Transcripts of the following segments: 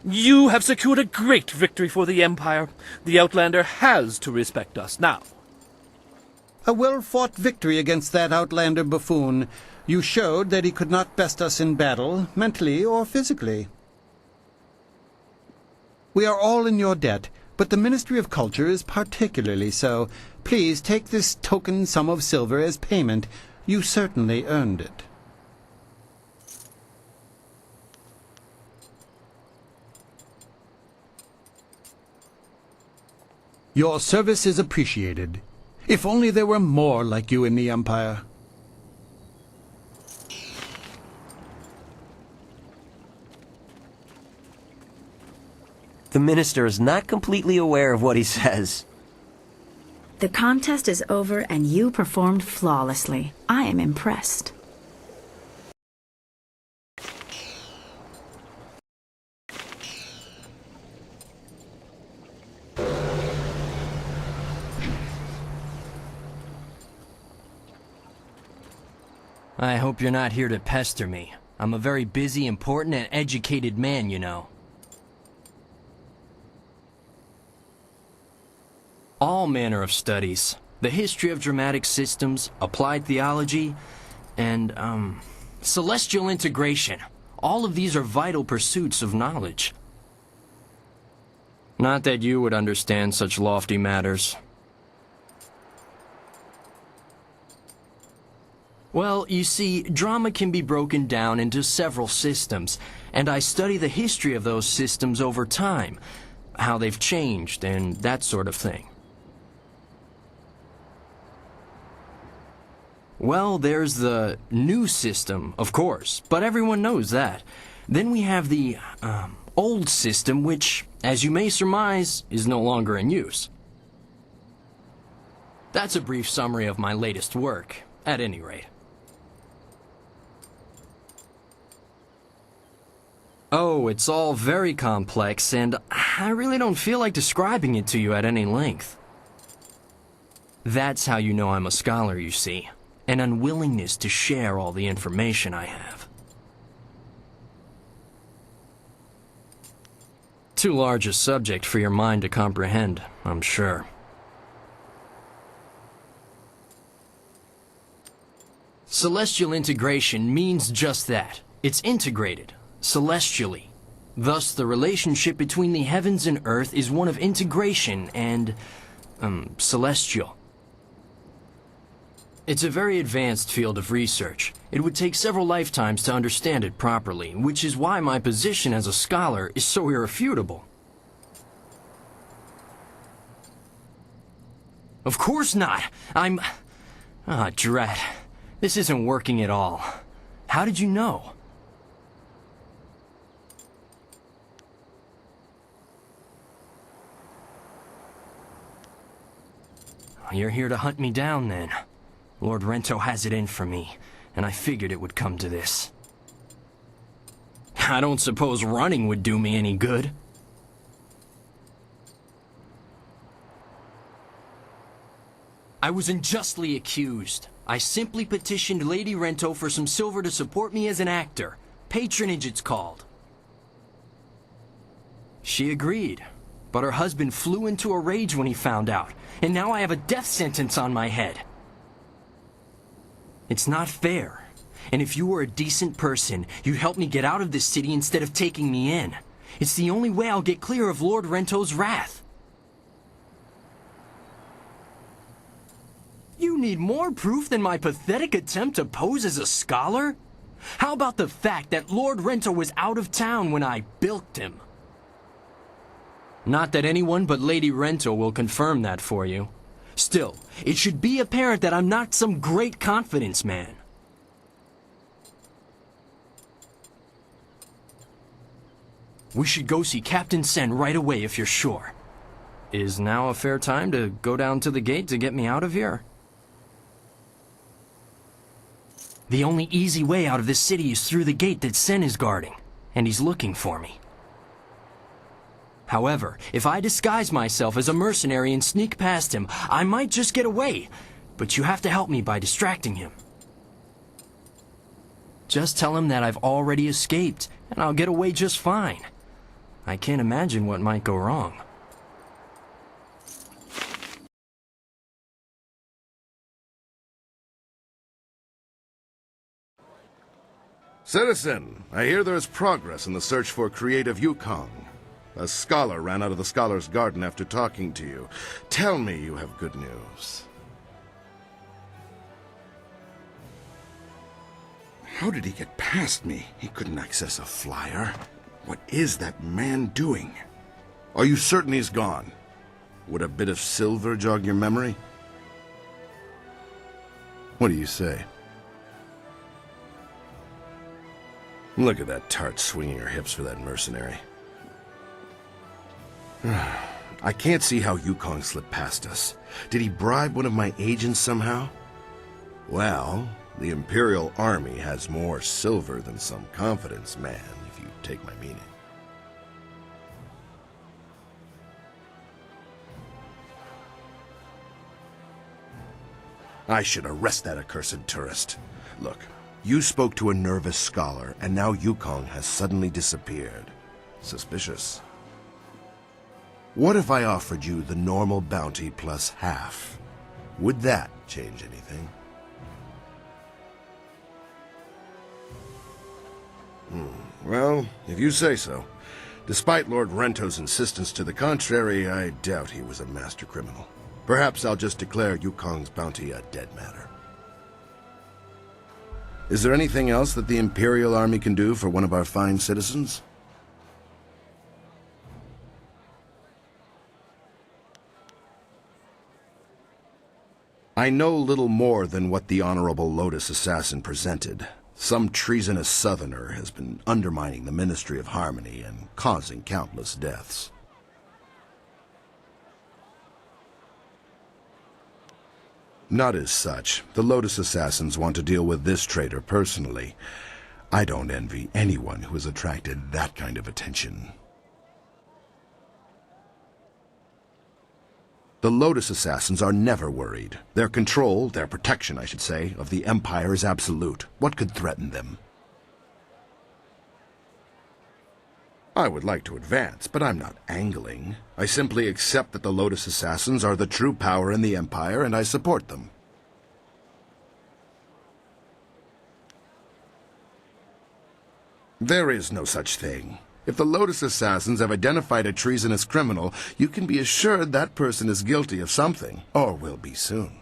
You have secured a great victory for the Empire. The Outlander has to respect us now. A well-fought victory against that Outlander buffoon. You showed that he could not best us in battle, mentally or physically. We are all in your debt, but the Ministry of Culture is particularly so. Please take this token sum of silver as payment. You certainly earned it. Your service is appreciated. If only there were more like you in the Empire. The minister is not completely aware of what he says. The contest is over and you performed flawlessly. I am impressed. I hope you're not here to pester me. I'm a very busy, important, and educated man, you know. All manner of studies. The history of dramatic systems, applied theology, and, celestial integration. All of these are vital pursuits of knowledge. Not that you would understand such lofty matters. Well, you see, drama can be broken down into several systems, and I study the history of those systems over time, how they've changed, and that sort of thing. Well, there's the new system, of course, but everyone knows that. Then we have the, old system, which, as you may surmise, is no longer in use. That's a brief summary of my latest work, at any rate. Oh, it's all very complex, and I really don't feel like describing it to you at any length. That's how you know I'm a scholar, you see. An unwillingness to share all the information I have. Too large a subject for your mind to comprehend, I'm sure. Celestial integration means just that. It's integrated. Celestially. Thus, the relationship between the heavens and earth is one of integration and, celestial. It's a very advanced field of research. It would take several lifetimes to understand it properly, which is why my position as a scholar is so irrefutable. Of course not! Drat. This isn't working at all. How did you know? You're here to hunt me down, then. Lord Rento has it in for me, and I figured it would come to this. I don't suppose running would do me any good. I was unjustly accused. I simply petitioned Lady Rento for some silver to support me as an actor. Patronage, it's called. She agreed. But her husband flew into a rage when he found out, and now I have a death sentence on my head. It's not fair. And if you were a decent person, you'd help me get out of this city instead of taking me in. It's the only way I'll get clear of Lord Rento's wrath. You need more proof than my pathetic attempt to pose as a scholar? How about the fact that Lord Rento was out of town when I bilked him? Not that anyone but Lady Rento will confirm that for you. Still, it should be apparent that I'm not some great confidence man. We should go see Captain Sen right away if you're sure. Is now a fair time to go down to the gate to get me out of here? The only easy way out of this city is through the gate that Sen is guarding, and he's looking for me. However, if I disguise myself as a mercenary and sneak past him, I might just get away. But you have to help me by distracting him. Just tell him that I've already escaped, and I'll get away just fine. I can't imagine what might go wrong. Citizen, I hear there is progress in the search for creative Yukong. A scholar ran out of the Scholar's Garden after talking to you. Tell me you have good news. How did he get past me? He couldn't access a flyer. What is that man doing? Are you certain he's gone? Would a bit of silver jog your memory? What do you say? Look at that tart swinging her hips for that mercenary. I can't see how Yukong slipped past us. Did he bribe one of my agents somehow? Well, the Imperial Army has more silver than some confidence man, if you take my meaning. I should arrest that accursed tourist. Look, you spoke to a nervous scholar, and now Yukong has suddenly disappeared. Suspicious. What if I offered you the normal bounty plus half? Would that change anything? Well, if you say so. Despite Lord Rento's insistence to the contrary, I doubt he was a master criminal. Perhaps I'll just declare Yukong's bounty a dead matter. Is there anything else that the Imperial Army can do for one of our fine citizens? I know little more than what the Honorable Lotus Assassin presented. Some treasonous southerner has been undermining the Ministry of Harmony and causing countless deaths. Not as such. The Lotus Assassins want to deal with this traitor personally. I don't envy anyone who has attracted that kind of attention. The Lotus Assassins are never worried. Their control, their protection, I should say, of the Empire is absolute. What could threaten them? I would like to advance, but I'm not angling. I simply accept that the Lotus Assassins are the true power in the Empire, and I support them. There is no such thing. If the Lotus Assassins have identified a treasonous criminal, you can be assured that person is guilty of something, or will be soon.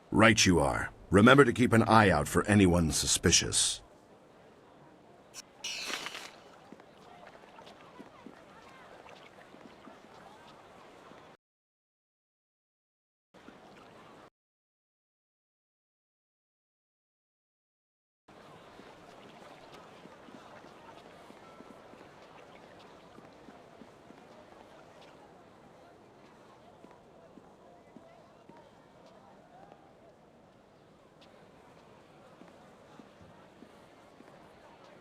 Right you are. Remember to keep an eye out for anyone suspicious.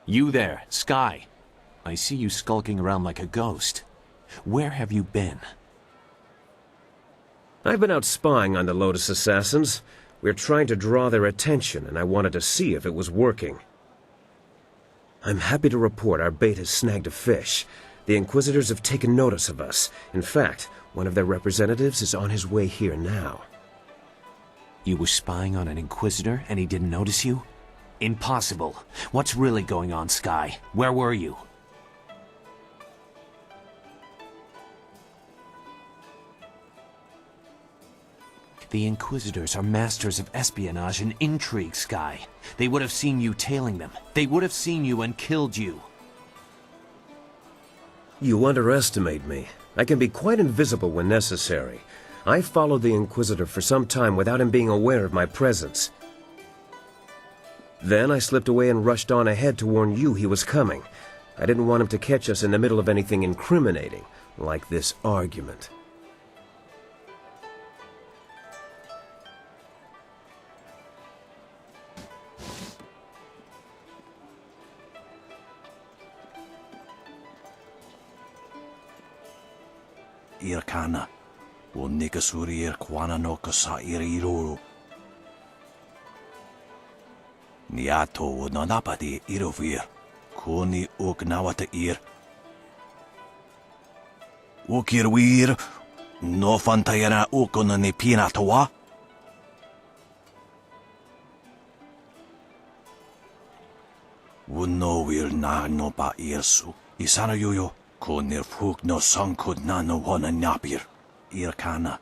You there, Sky. I see you skulking around like a ghost. Where have you been? I've been out spying on the Lotus Assassins. We're trying to draw their attention, and I wanted to see if it was working. I'm happy to report our bait has snagged a fish. The Inquisitors have taken notice of us. In fact, one of their representatives is on his way here now. You were spying on an Inquisitor and he didn't notice you? Impossible. What's really going on, Sky? Where were you? The Inquisitors are masters of espionage and intrigue, Sky. They would have seen you tailing them. They would have seen you and killed you. You underestimate me. I can be quite invisible when necessary. I followed the Inquisitor for some time without him being aware of my presence. Then I slipped away and rushed on ahead to warn you he was coming. I didn't want him to catch us in the middle of anything incriminating, like this argument. Irkana, o Nikasuri Irkwana no Kasa Iriruru. Niato wonanapati irovir. Kuni uknawata ir. Ukirwir. No fantayana ukonani pinatowa. Wunowir na no ba irsu. Isana yuyo. Konir fuk no sankud na no wana napir. Irkana.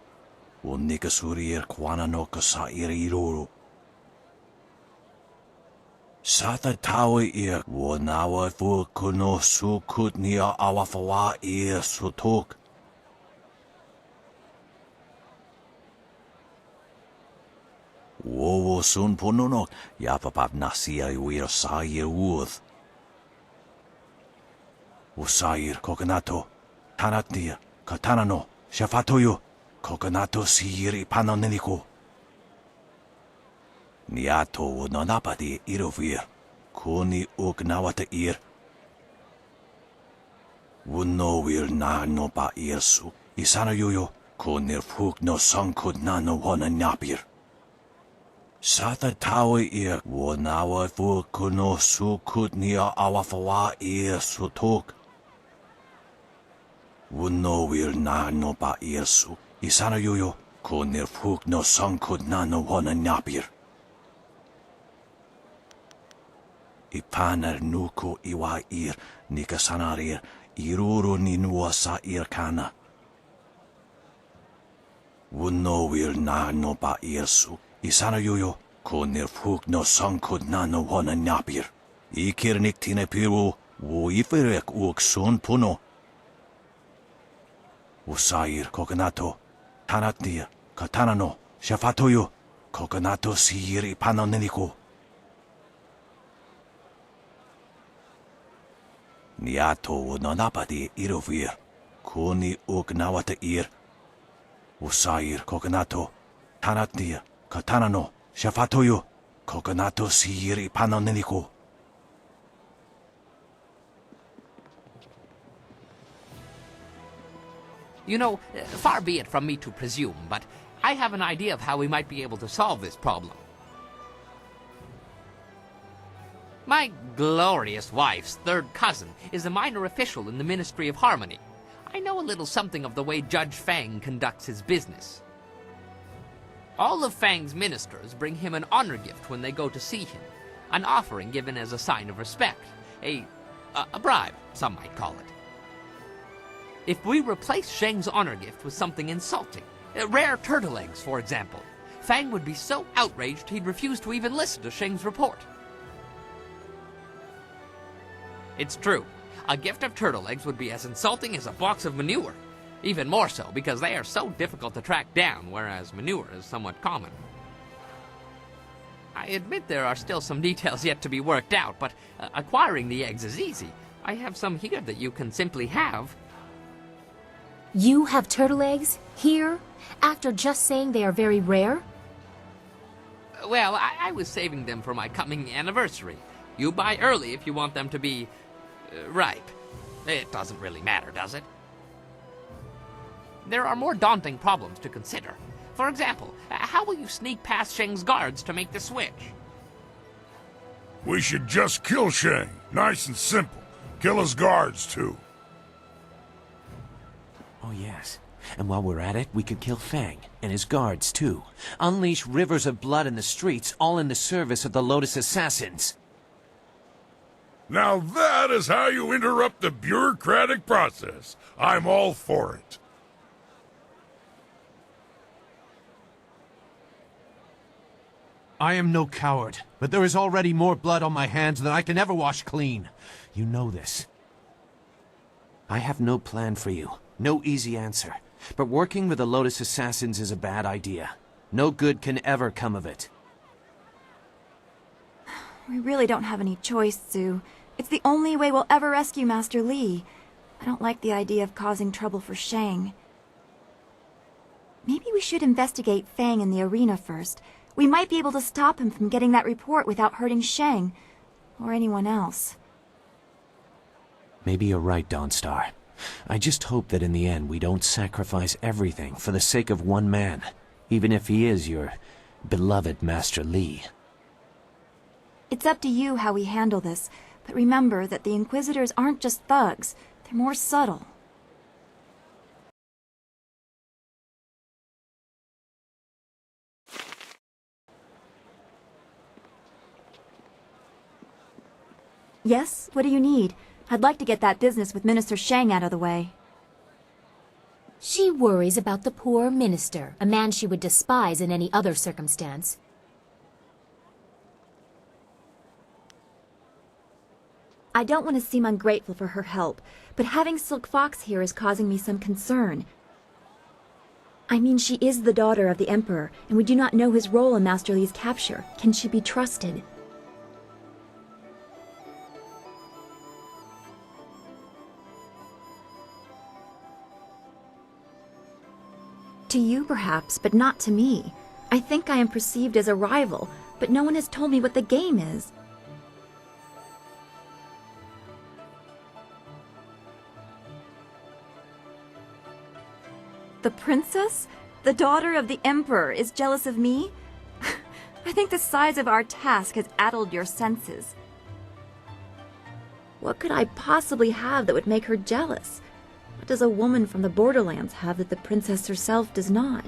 Unikasurir kwana no kasa iriruru. Sata tawe ir. Wonawa fukuno sukut nia awafawa ir sutuk. Wowo sun pununok. Yapapap nasia wir sair uth. Usair kokonato, tanatnia, katanano, shafatoyo, kokonato sir ipanoneniko. Niato wonanapati irovir, kuni uknawata ir. Wunowir na no ba irsu, isana yuyo, kunir fuk no sankud na no wana napir. Sata tawe ir, wonawa fukuno sukut nia awafawa ir sutuk. Wunowir na no ba irsu. Isana yuyo. Konir fuk no sankud na no wana napir. Ipanar nuko iwa ir. Nikasanarir. Iruru ni nuasa irkana. Wunowir na no ba irsu. Isana yuyo. Konir fuk no sankud na no wana napir. Ikirnik tinepiru. Wo iferek uk sun puno. Usair kokonato, tanatnia, katanano, shafatoyo, kokonato sir ipanoneniko. Niato wonanapati irovir, kuni uknawata ir. Usair kokonato, tanatnia, katanano, shafatoyo, kokonato sir ipanoneniko. You know, far be it from me to presume, but I have an idea of how we might be able to solve this problem. My glorious wife's third cousin is a minor official in the Ministry of Harmony. I know a little something of the way Judge Fang conducts his business. All of Fang's ministers bring him an honor gift when they go to see him, an offering given as a sign of respect, a bribe, some might call it. If we replace Sheng's honor gift with something insulting, rare turtle eggs, for example, Fang would be so outraged he'd refuse to even listen to Sheng's report. It's true. A gift of turtle eggs would be as insulting as a box of manure. Even more so, because they are so difficult to track down, whereas manure is somewhat common. I admit there are still some details yet to be worked out, but acquiring the eggs is easy. I have some here that you can simply have. You have turtle eggs? Here? After just saying they are very rare? Well, I was saving them for my coming anniversary. You buy early if you want them to be ripe. It doesn't really matter, does it? There are more daunting problems to consider. For example, how will you sneak past Sheng's guards to make the switch? We should just kill Sheng. Nice and simple. Kill his guards, too. Oh, yes. And while we're at it, we could kill Fang and his guards, too. Unleash rivers of blood in the streets, all in the service of the Lotus Assassins. Now that is how you interrupt the bureaucratic process. I'm all for it. I am no coward, but there is already more blood on my hands than I can ever wash clean. You know this. I have no plan for you, no easy answer. But working with the Lotus Assassins is a bad idea. No good can ever come of it. We really don't have any choice, Sue. It's the only way we'll ever rescue Master Li. I don't like the idea of causing trouble for Shang. Maybe we should investigate Fang in the arena first. We might be able to stop him from getting that report without hurting Shang, or anyone else. Maybe you're right, Dawnstar. I just hope that in the end we don't sacrifice everything for the sake of one man, even if he is your beloved Master Li. It's up to you how we handle this, but remember that the Inquisitors aren't just thugs. They're more subtle. Yes? What do you need? I'd like to get that business with Minister Shang out of the way. She worries about the poor minister, a man she would despise in any other circumstance. I don't want to seem ungrateful for her help, but having Silk Fox here is causing me some concern. I mean, she is the daughter of the Emperor, and we do not know his role in Master Li's capture. Can she be trusted? To you, perhaps, but not to me. I think I am perceived as a rival, but no one has told me what the game is. The princess, the daughter of the Emperor, is jealous of me? I think the size of our task has addled your senses. What could I possibly have that would make her jealous? What does a woman from the borderlands have that the princess herself does not?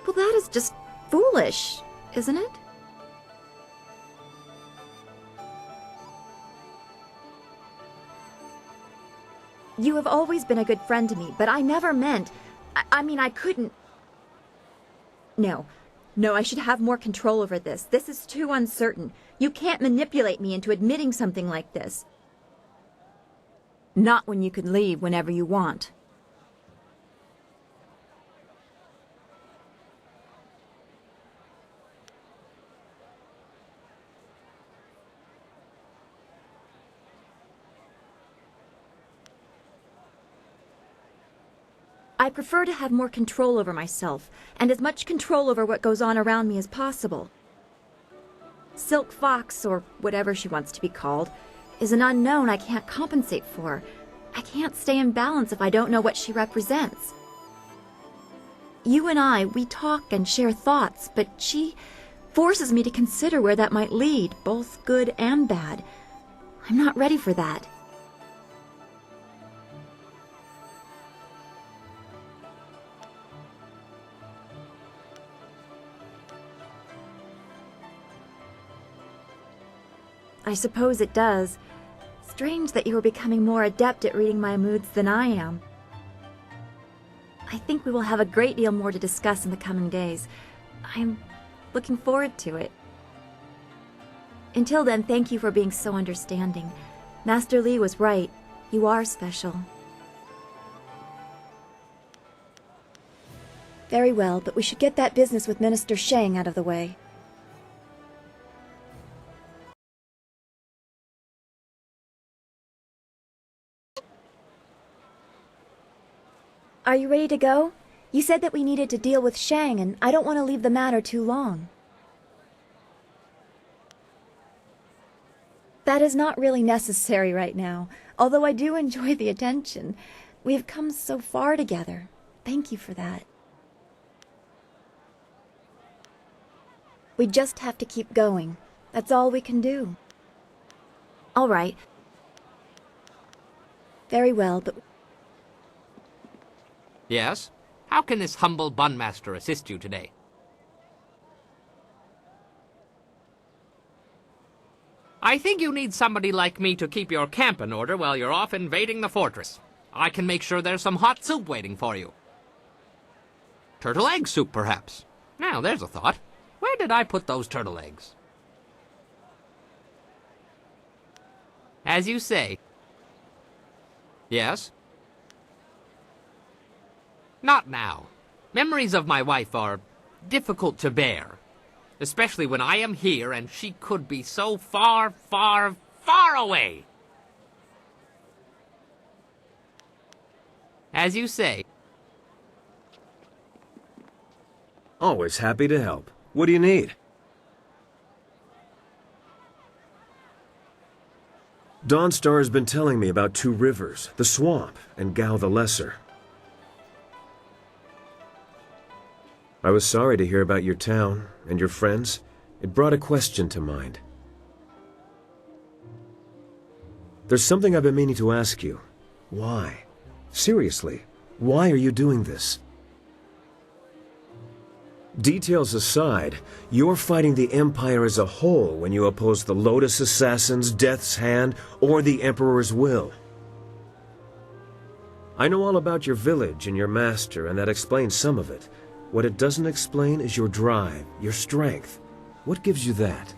Well, that is just foolish, isn't it? You have always been a good friend to me, but I never meant... I mean, I couldn't... No, I should have more control over this. This is too uncertain. You can't manipulate me into admitting something like this. Not when you can leave whenever you want. I prefer to have more control over myself, and as much control over what goes on around me as possible. Silk Fox, or whatever she wants to be called, is an unknown I can't compensate for. I can't stay in balance if I don't know what she represents. You and I, we talk and share thoughts, but she forces me to consider where that might lead, both good and bad. I'm not ready for that. I suppose it does. Strange that you are becoming more adept at reading my moods than I am. I think we will have a great deal more to discuss in the coming days. I am looking forward to it. Until then, thank you for being so understanding. Master Li was right. You are special. Very well, but we should get that business with Minister Shang out of the way. Are you ready to go? You said that we needed to deal with Shang, and I don't want to leave the matter too long. That is not really necessary right now, although I do enjoy the attention. We have come so far together. Thank you for that. We just have to keep going. That's all we can do. All right. Very well, but... Yes? How can this humble bunmaster assist you today? I think you need somebody like me to keep your camp in order while you're off invading the fortress. I can make sure there's some hot soup waiting for you. Turtle egg soup, perhaps. Now, there's a thought. Where did I put those turtle eggs? As you say. Yes? Not now. Memories of my wife are difficult to bear, especially when I am here and she could be so far, far, far away. As you say. Always happy to help. What do you need? Dawnstar has been telling me about Two Rivers, the Swamp, and Gao the Lesser. I was sorry to hear about your town and your friends. It brought a question to mind. There's something I've been meaning to ask you. Why? Seriously, why are you doing this? Details aside, you're fighting the Empire as a whole when you oppose the Lotus Assassins, Death's Hand, or the Emperor's will. I know all about your village and your master, and that explains some of it. What it doesn't explain is your drive, your strength. What gives you that?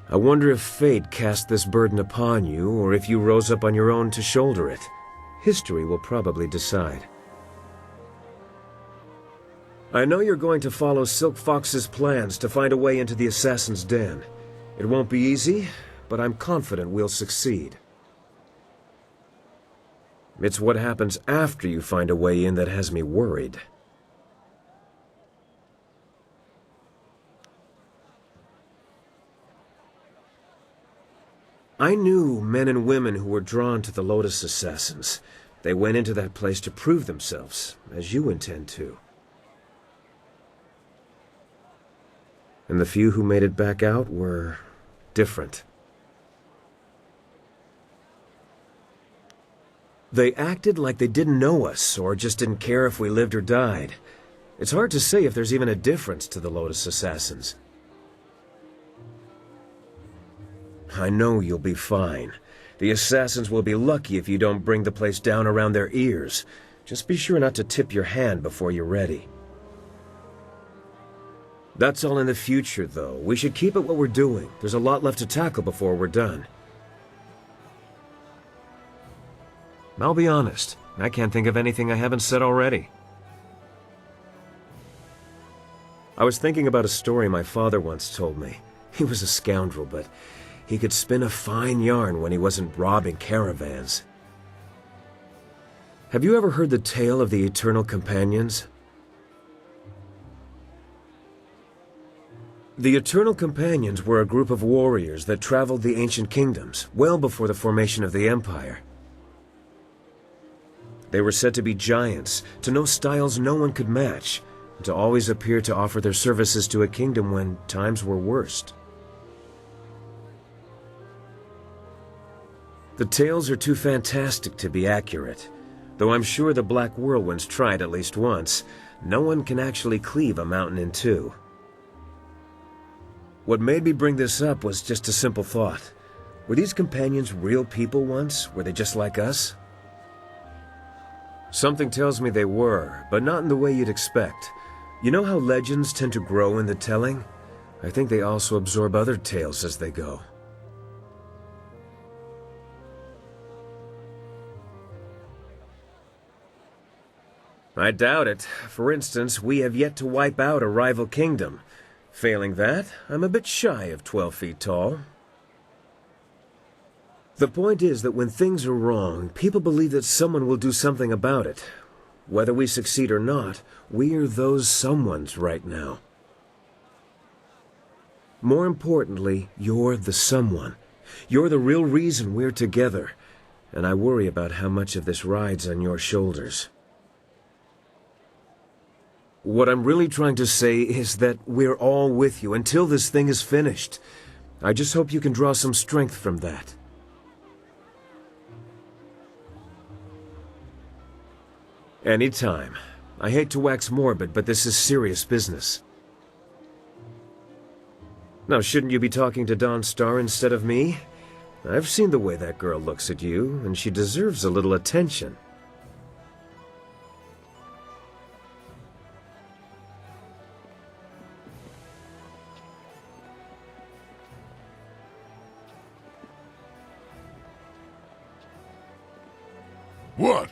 I wonder if fate cast this burden upon you, or if you rose up on your own to shoulder it. History will probably decide. I know you're going to follow Silk Fox's plans to find a way into the Assassin's Den. It won't be easy, but I'm confident we'll succeed. It's what happens after you find a way in that has me worried. I knew men and women who were drawn to the Lotus Assassins. They went into that place to prove themselves, as you intend to. And the few who made it back out were different. They acted like they didn't know us, or just didn't care if we lived or died. It's hard to say if there's even a difference to the Lotus Assassins. I know you'll be fine. The Assassins will be lucky if you don't bring the place down around their ears. Just be sure not to tip your hand before you're ready. That's all in the future, though. We should keep at what we're doing. There's a lot left to tackle before we're done. I'll be honest. I can't think of anything I haven't said already. I was thinking about a story my father once told me. He was a scoundrel, but he could spin a fine yarn when he wasn't robbing caravans. Have you ever heard the tale of the Eternal Companions? The Eternal Companions were a group of warriors that traveled the ancient kingdoms, well before the formation of the Empire. They were said to be giants, to know styles no one could match, and to always appear to offer their services to a kingdom when times were worst. The tales are too fantastic to be accurate. Though I'm sure the Black Whirlwinds tried at least once, no one can actually cleave a mountain in two. What made me bring this up was just a simple thought. Were these companions real people once? Were they just like us? Something tells me they were, but not in the way you'd expect. You know how legends tend to grow in the telling? I think they also absorb other tales as they go. I doubt it. For instance, we have yet to wipe out a rival kingdom. Failing that, I'm a bit shy of 12 feet tall. The point is that when things are wrong, people believe that someone will do something about it. Whether we succeed or not, we are those someones right now. More importantly, you're the someone. You're the real reason we're together, and I worry about how much of this rides on your shoulders. What I'm really trying to say is that we're all with you until this thing is finished. I just hope you can draw some strength from that. Anytime. I hate to wax morbid, but this is serious business. Now, shouldn't you be talking to Dawn Star instead of me? I've seen the way that girl looks at you, and she deserves a little attention. What?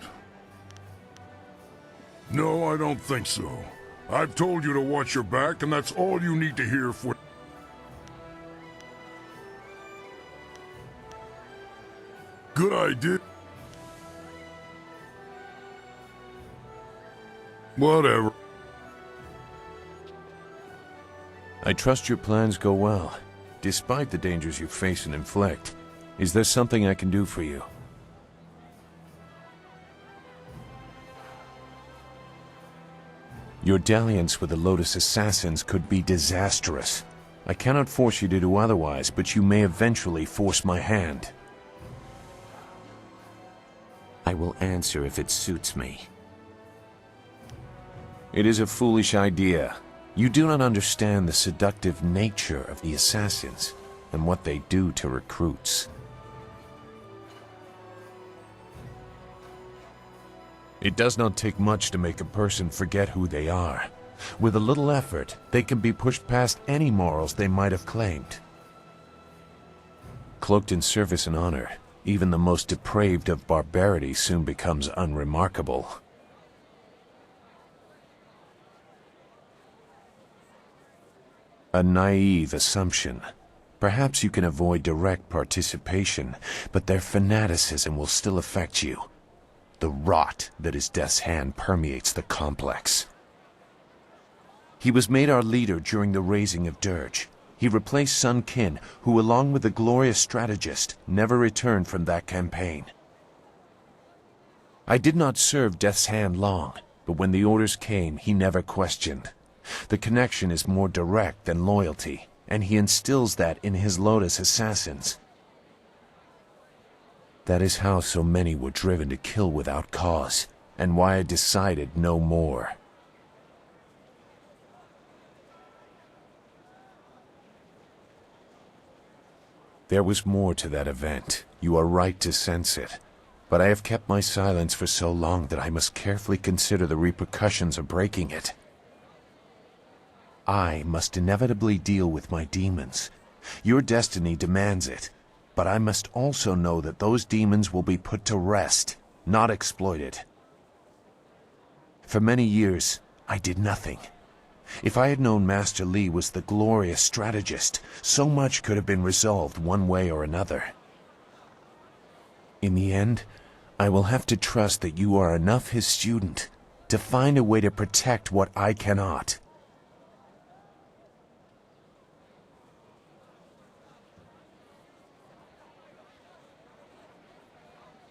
No, I don't think so. I've told you to watch your back, and that's all you need to hear for... Good idea. Whatever. I trust your plans go well, despite the dangers you face and inflict. Is there something I can do for you? Your dalliance with the Lotus Assassins could be disastrous. I cannot force you to do otherwise, but you may eventually force my hand. I will answer if it suits me. It is a foolish idea. You do not understand the seductive nature of the Assassins and what they do to recruits. It does not take much to make a person forget who they are. With a little effort, they can be pushed past any morals they might have claimed. Cloaked in service and honor, even the most depraved of barbarity soon becomes unremarkable. A naive assumption. Perhaps you can avoid direct participation, but their fanaticism will still affect you. The rot that is Death's Hand permeates the complex. He was made our leader during the raising of Dirge. He replaced Sun Qin, who along with the glorious strategist, never returned from that campaign. I did not serve Death's Hand long, but when the orders came, he never questioned. The connection is more direct than loyalty, and he instills that in his Lotus Assassins. That is how so many were driven to kill without cause, and why I decided no more. There was more to that event. You are right to sense it. But I have kept my silence for so long that I must carefully consider the repercussions of breaking it. I must inevitably deal with my demons. Your destiny demands it. But I must also know that those demons will be put to rest, not exploited. For many years, I did nothing. If I had known Master Li was the glorious strategist, so much could have been resolved one way or another. In the end, I will have to trust that you are enough his student to find a way to protect what I cannot.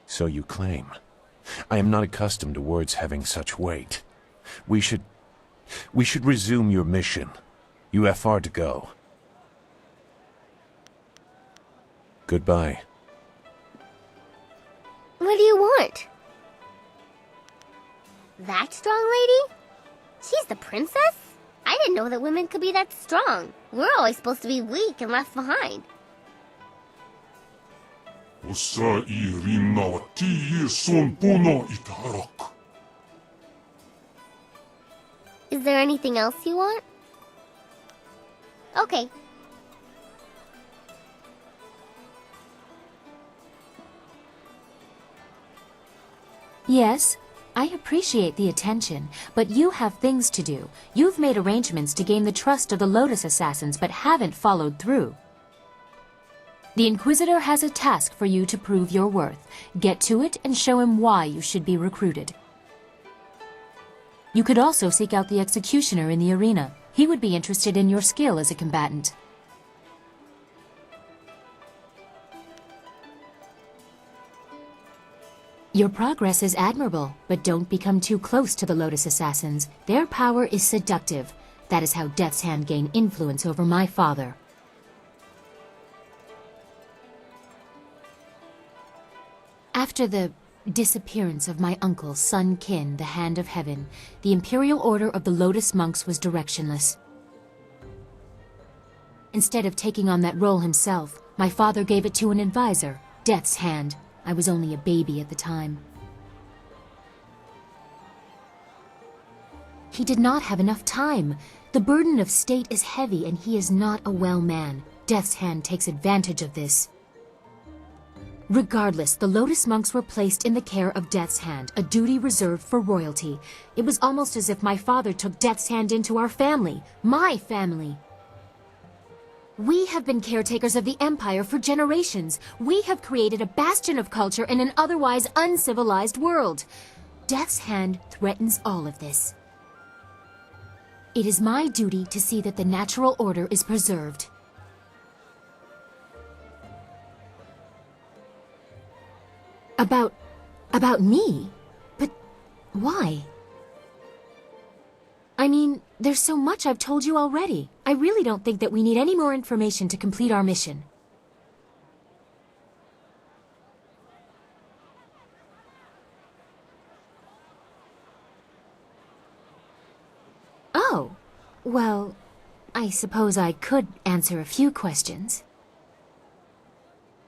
So you claim. I am not accustomed to words having such weight. We should resume your mission. You have far to go. Goodbye. What do you want? That strong lady? She's the princess? I didn't know that women could be that strong. We're always supposed to be weak and left behind. Is there anything else you want? Okay. Yes, I appreciate the attention, but you have things to do. You've made arrangements to gain the trust of the Lotus Assassins, but haven't followed through. The Inquisitor has a task for you to prove your worth. Get to it and show him why you should be recruited. You could also seek out the Executioner in the arena. He would be interested in your skill as a combatant. Your progress is admirable, but don't become too close to the Lotus Assassins. Their power is seductive. That is how Death's Hand gained influence over my father. After the disappearance of my uncle, Sun Qin, the Hand of Heaven, the Imperial Order of the Lotus Monks was directionless. Instead of taking on that role himself, my father gave it to an advisor, Death's Hand. I was only a baby at the time. He did not have enough time. The burden of state is heavy and he is not a well man. Death's Hand takes advantage of this. Regardless, the Lotus Monks were placed in the care of Death's Hand, a duty reserved for royalty. It was almost as if my father took Death's Hand into our family, my family. We have been caretakers of the Empire for generations. We have created a bastion of culture in an otherwise uncivilized world. Death's Hand threatens all of this. It is my duty to see that the natural order is preserved. About me? But why? I mean, there's so much I've told you already. I really don't think that we need any more information to complete our mission. Oh, well, I suppose I could answer a few questions.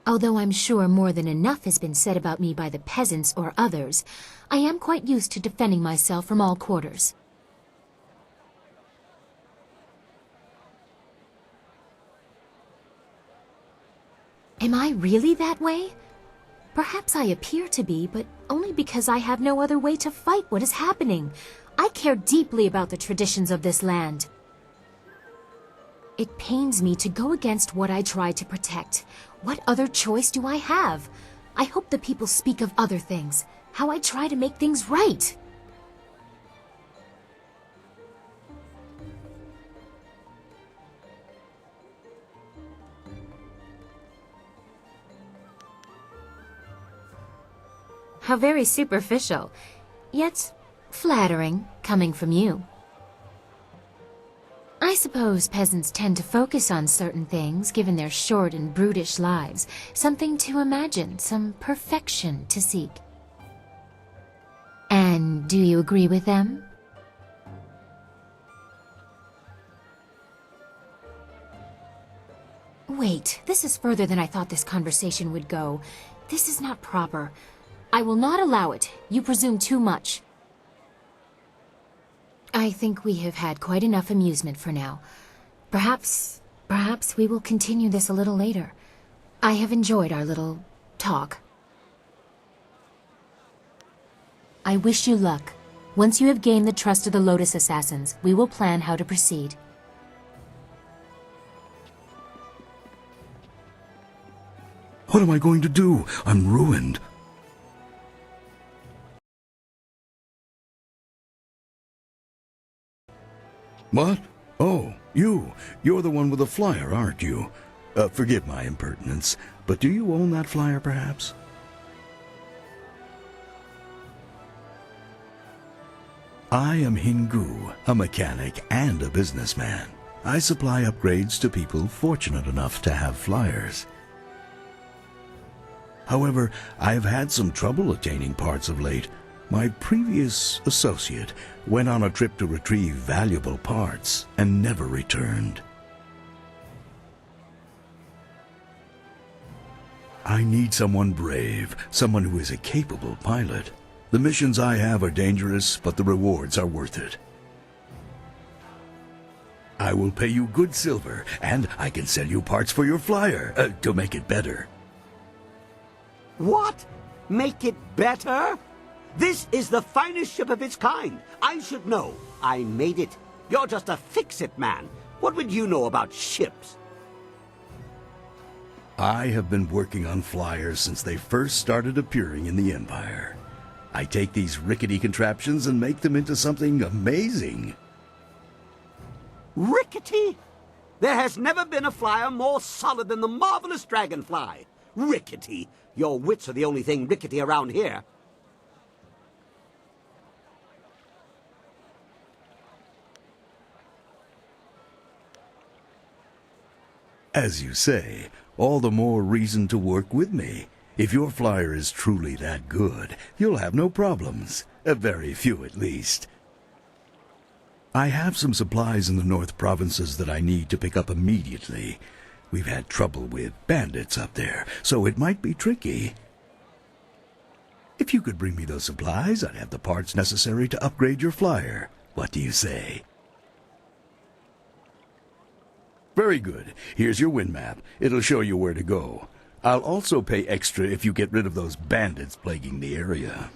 Although I'm sure more than enough has been said about me by the peasants or others, I am quite used to defending myself from all quarters. Am I really that way? Perhaps I appear to be, but only because I have no other way to fight what is happening. I care deeply about the traditions of this land. It pains me to go against what I try to protect. What other choice do I have? I hope the people speak of other things, how I try to make things right. How very superficial, yet flattering, coming from you. I suppose peasants tend to focus on certain things, given their short and brutish lives. Something to imagine, some perfection to seek. And do you agree with them? Wait, this is further than I thought this conversation would go. This is not proper. I will not allow it. You presume too much. I think we have had quite enough amusement for now. Perhaps we will continue this a little later. I have enjoyed our little talk. I wish you luck. Once you have gained the trust of the Lotus Assassins, we will plan how to proceed. What am I going to do? I'm ruined. What? Oh, you're the one with the flyer, aren't you? Forgive my impertinence, but do you own that flyer, perhaps? I am Hingu, a mechanic and a businessman. I supply upgrades to people fortunate enough to have flyers. However, I've had some trouble attaining parts of late. My previous associate went on a trip to retrieve valuable parts and never returned. I need someone brave, someone who is a capable pilot. The missions I have are dangerous, but the rewards are worth it. I will pay you good silver, and I can sell you parts for your flyer, to make it better. What? Make it better? This is the finest ship of its kind. I should know. I made it. You're just a fix-it man. What would you know about ships? I have been working on flyers since they first started appearing in the Empire. I take these rickety contraptions and make them into something amazing. Rickety? There has never been a flyer more solid than the marvelous dragonfly. Rickety? Your wits are the only thing rickety around here. As you say, all the more reason to work with me. If your flyer is truly that good, you'll have no problems. Very few, at least. I have some supplies in the North Provinces that I need to pick up immediately. We've had trouble with bandits up there, so it might be tricky. If you could bring me those supplies, I'd have the parts necessary to upgrade your flyer. What do you say? Very good. Here's your wind map. It'll show you where to go. I'll also pay extra if you get rid of those bandits plaguing the area.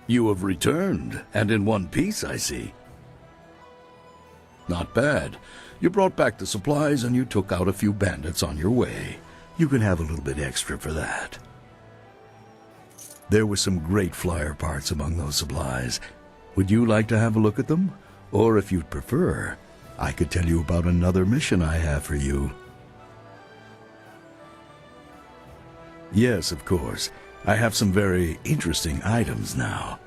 You have returned, and in one piece, I see. Not bad. You brought back the supplies and you took out a few bandits on your way. You can have a little bit extra for that. There were some great flyer parts among those supplies. Would you like to have a look at them? Or if you'd prefer, I could tell you about another mission I have for you. Yes, of course. I have some very interesting items now.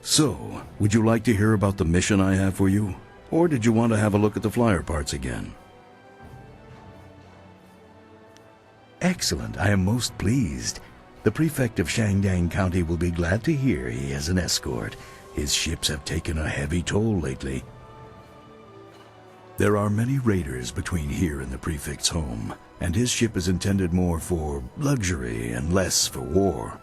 So, would you like to hear about the mission I have for you? Or did you want to have a look at the flyer parts again? Excellent. I am most pleased. The prefect of Shangdang County will be glad to hear he has an escort. His ships have taken a heavy toll lately. There are many raiders between here and the prefect's home, and his ship is intended more for luxury and less for war.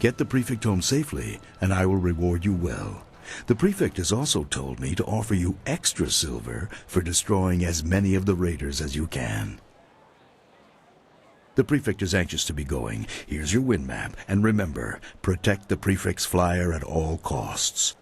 Get the prefect home safely, and I will reward you well. The prefect has also told me to offer you extra silver for destroying as many of the raiders as you can. The prefect is anxious to be going. Here's your wind map, and remember, protect the prefect's flyer at all costs.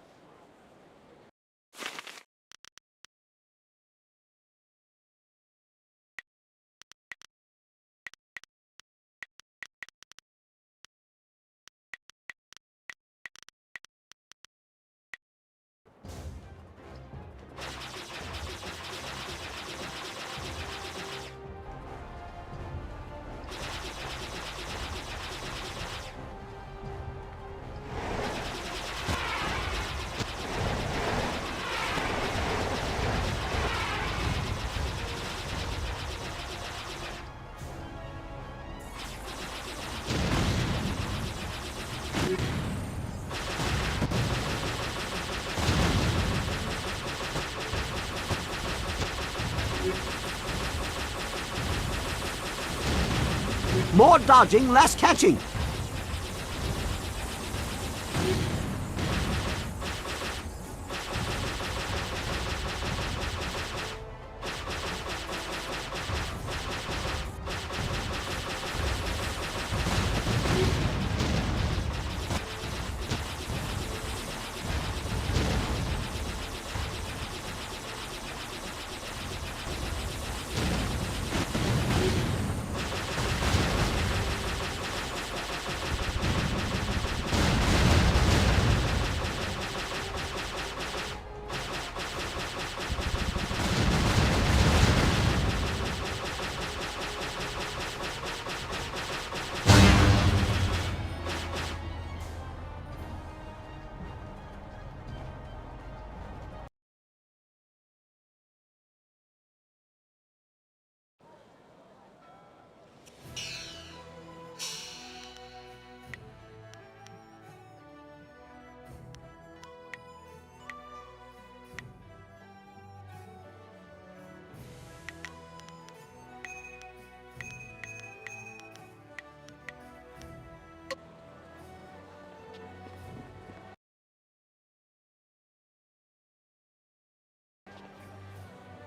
More dodging, less catching.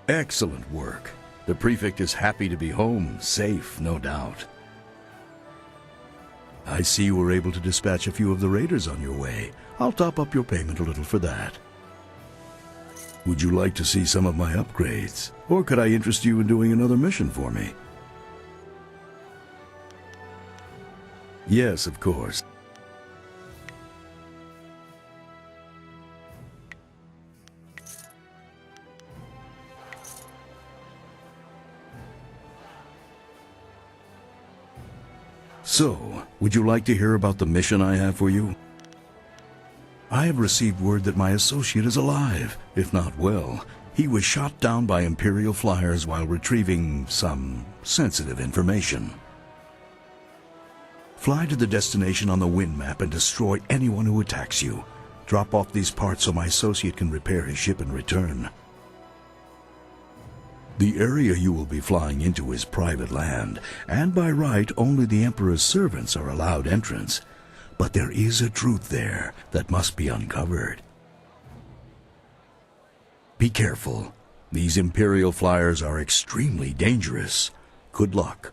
Excellent work. The prefect is happy to be home, safe, no doubt. I see you were able to dispatch a few of the raiders on your way. I'll top up your payment a little for that. Would you like to see some of my upgrades? Or could I interest you in doing another mission for me? Yes, of course. So, would you like to hear about the mission I have for you? I have received word that my associate is alive, if not well. He was shot down by Imperial flyers while retrieving some sensitive information. Fly to the destination on the wind map and destroy anyone who attacks you. Drop off these parts so my associate can repair his ship and return. The area you will be flying into is private land, and by right only the Emperor's servants are allowed entrance. But there is a truth there that must be uncovered. Be careful. These Imperial flyers are extremely dangerous. Good luck.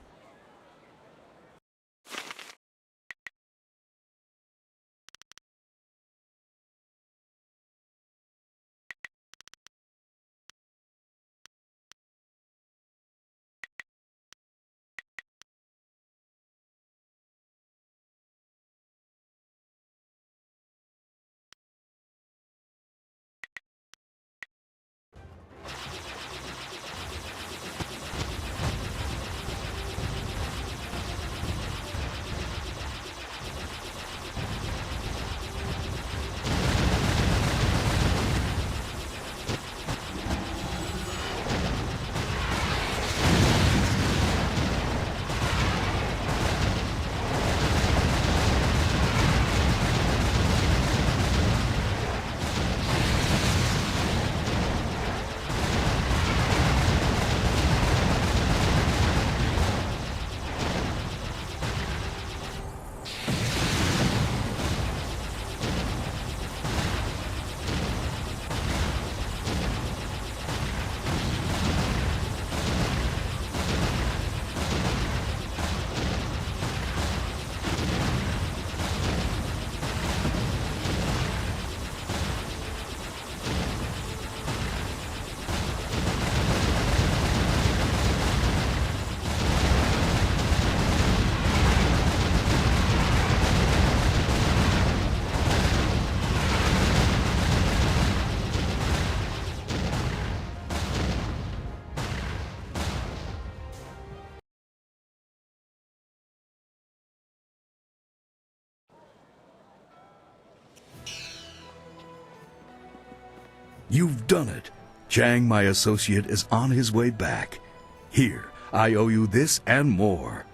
You've done it. Chang, my associate, is on his way back. Here, I owe you this and more.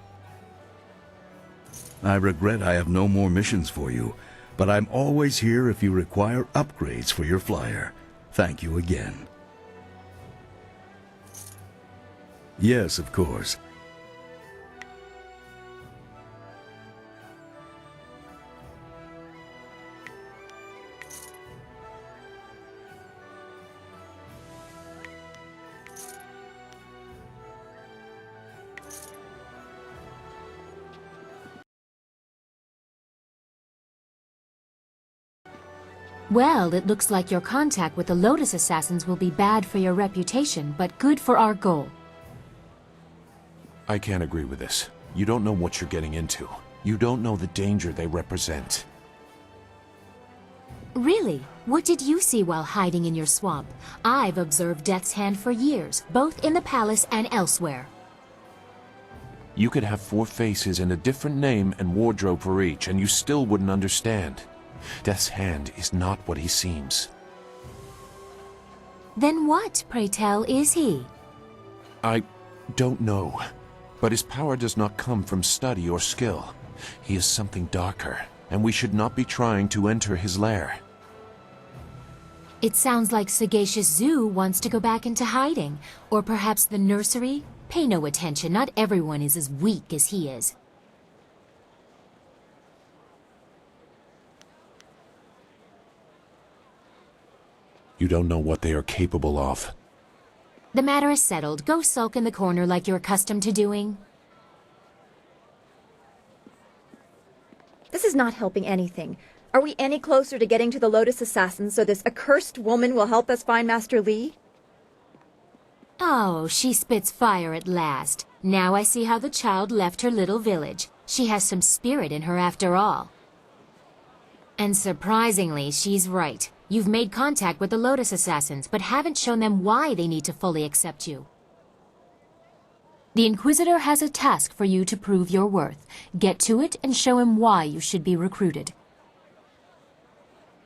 I regret I have no more missions for you, but I'm always here if you require upgrades for your flyer. Thank you again. Yes, of course. Well, it looks like your contact with the Lotus Assassins will be bad for your reputation, but good for our goal. I can't agree with this. You don't know what you're getting into. You don't know the danger they represent. Really? What did you see while hiding in your swamp? I've observed Death's Hand for years, both in the palace and elsewhere. You could have 4 faces and a different name and wardrobe for each, and you still wouldn't understand. Death's Hand is not what he seems. Then what, pray tell, is he? I don't know, but his power does not come from study or skill. He is something darker, and we should not be trying to enter his lair. It sounds like Sagacious Zoo wants to go back into hiding, or perhaps the nursery? Pay no attention, not everyone is as weak as he is. You don't know what they are capable of. The matter is settled. Go sulk in the corner like you're accustomed to doing. This is not helping anything. Are we any closer to getting to the Lotus Assassins so this accursed woman will help us find Master Li? Oh, she spits fire at last. Now I see how the child left her little village. She has some spirit in her after all. And surprisingly, she's right. You've made contact with the Lotus Assassins, but haven't shown them why they need to fully accept you. The Inquisitor has a task for you to prove your worth. Get to it and show him why you should be recruited.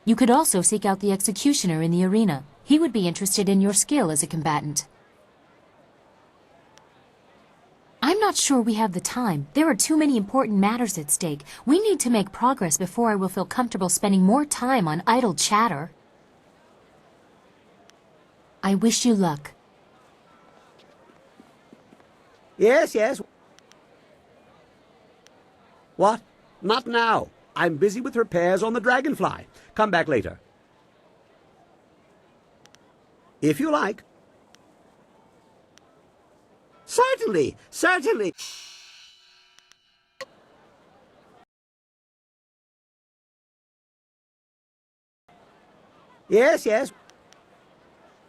You could also seek out the Executioner in the arena. He would be interested in your skill as a combatant. I'm not sure we have the time. There are too many important matters at stake. We need to make progress before I will feel comfortable spending more time on idle chatter. I wish you luck. Yes, yes. What? Not now. I'm busy with repairs on the Dragonfly. Come back later. If you like. Certainly, certainly. Yes, yes.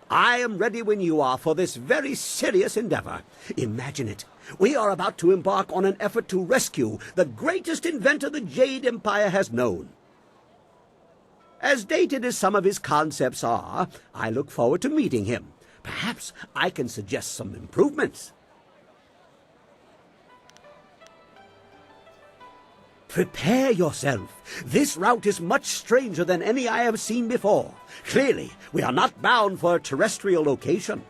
I am ready when you are for this very serious endeavor. Imagine it. We are about to embark on an effort to rescue the greatest inventor the Jade Empire has known. As dated as some of his concepts are, I look forward to meeting him. Perhaps I can suggest some improvements. Prepare yourself. This route is much stranger than any I have seen before. Clearly, we are not bound for a terrestrial location.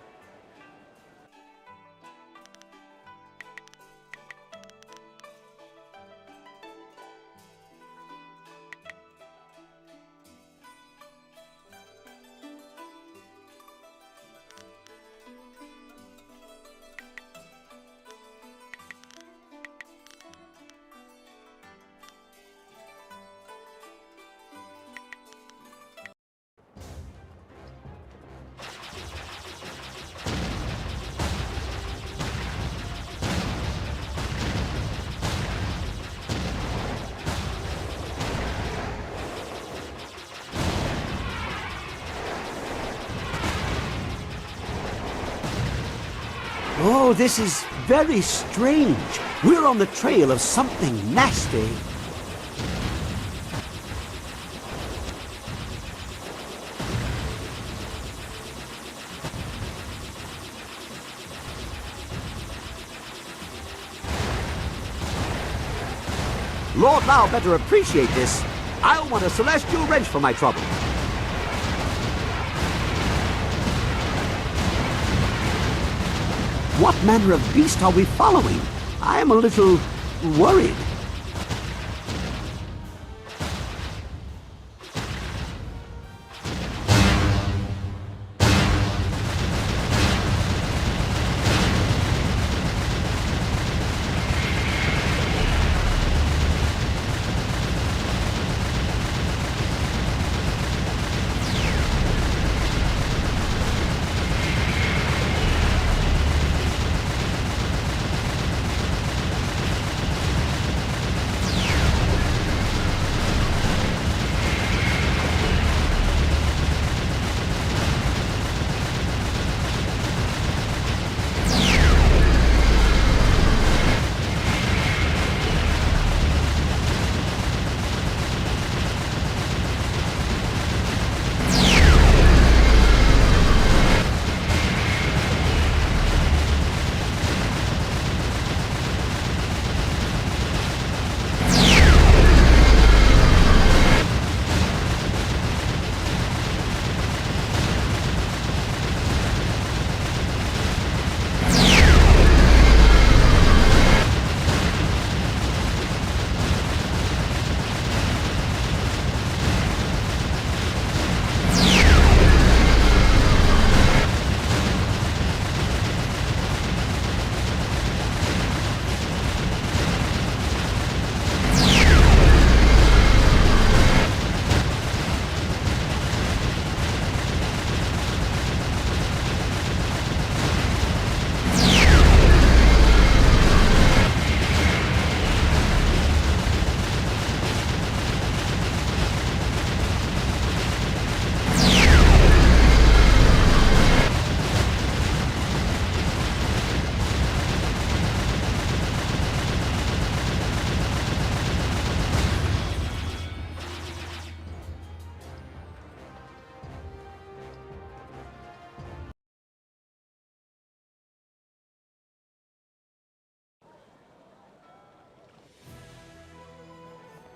Oh, this is very strange. We're on the trail of something nasty. Lord Lao better appreciate this. I'll want a celestial wrench for my trouble. What manner of beast are we following? I am a little worried.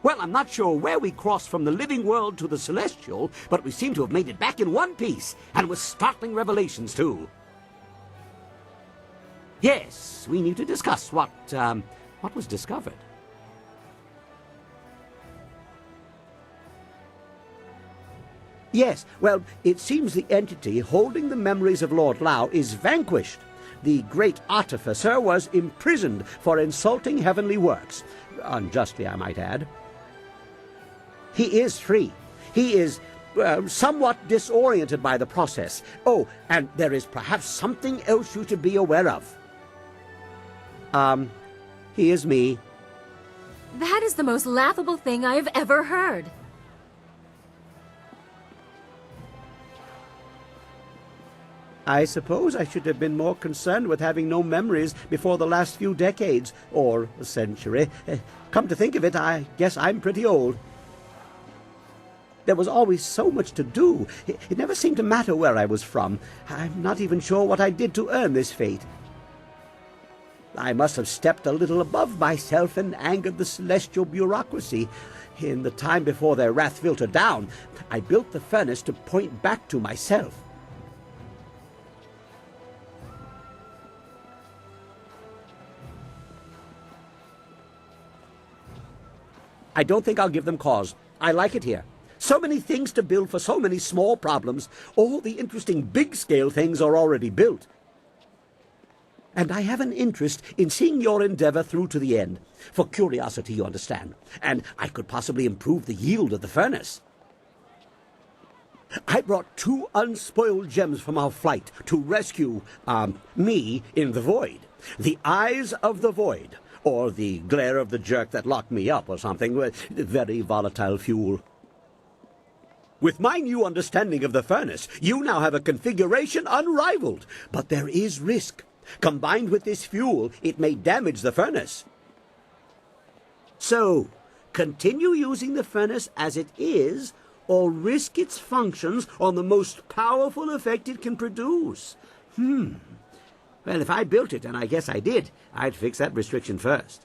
Well, I'm not sure where we crossed from the living world to the celestial, but we seem to have made it back in one piece, and with startling revelations, too. Yes, we need to discuss what was discovered. Yes, well, it seems the entity holding the memories of Lord Lao is vanquished. The great artificer was imprisoned for insulting heavenly works. Unjustly, I might add. He is free. He is somewhat disoriented by the process. Oh, and there is perhaps something else you should be aware of. He is me. That is the most laughable thing I have ever heard. I suppose I should have been more concerned with having no memories before the last few decades, or a century. Come to think of it, I guess I'm pretty old. There was always so much to do. It never seemed to matter where I was from. I'm not even sure what I did to earn this fate. I must have stepped a little above myself and angered the celestial bureaucracy. In the time before their wrath filtered down, I built the furnace to point back to myself. I don't think I'll give them cause. I like it here. So many things to build for so many small problems. All the interesting big-scale things are already built. And I have an interest in seeing your endeavor through to the end. For curiosity, you understand. And I could possibly improve the yield of the furnace. I brought 2 unspoiled gems from our flight to rescue, me in the void. The eyes of the void. Or the glare of the jerk that locked me up or something. Very volatile fuel. With my new understanding of the furnace, you now have a configuration unrivaled. But there is risk. Combined with this fuel, it may damage the furnace. So, continue using the furnace as it is, or risk its functions on the most powerful effect it can produce. Well, if I built it, and I guess I did, I'd fix that restriction first.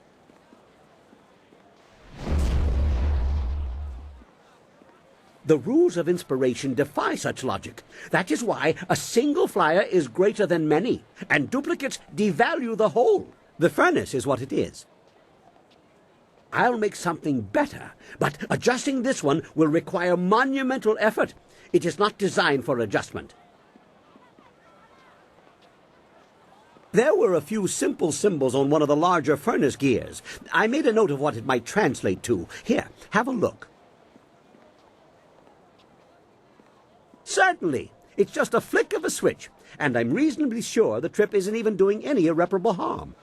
The rules of inspiration defy such logic. That is why a single flyer is greater than many, and duplicates devalue the whole. The furnace is what it is. I'll make something better, but adjusting this one will require monumental effort. It is not designed for adjustment. There were a few simple symbols on one of the larger furnace gears. I made a note of what it might translate to. Here, have a look. Certainly. It's just a flick of a switch, and I'm reasonably sure the trip isn't even doing any irreparable harm.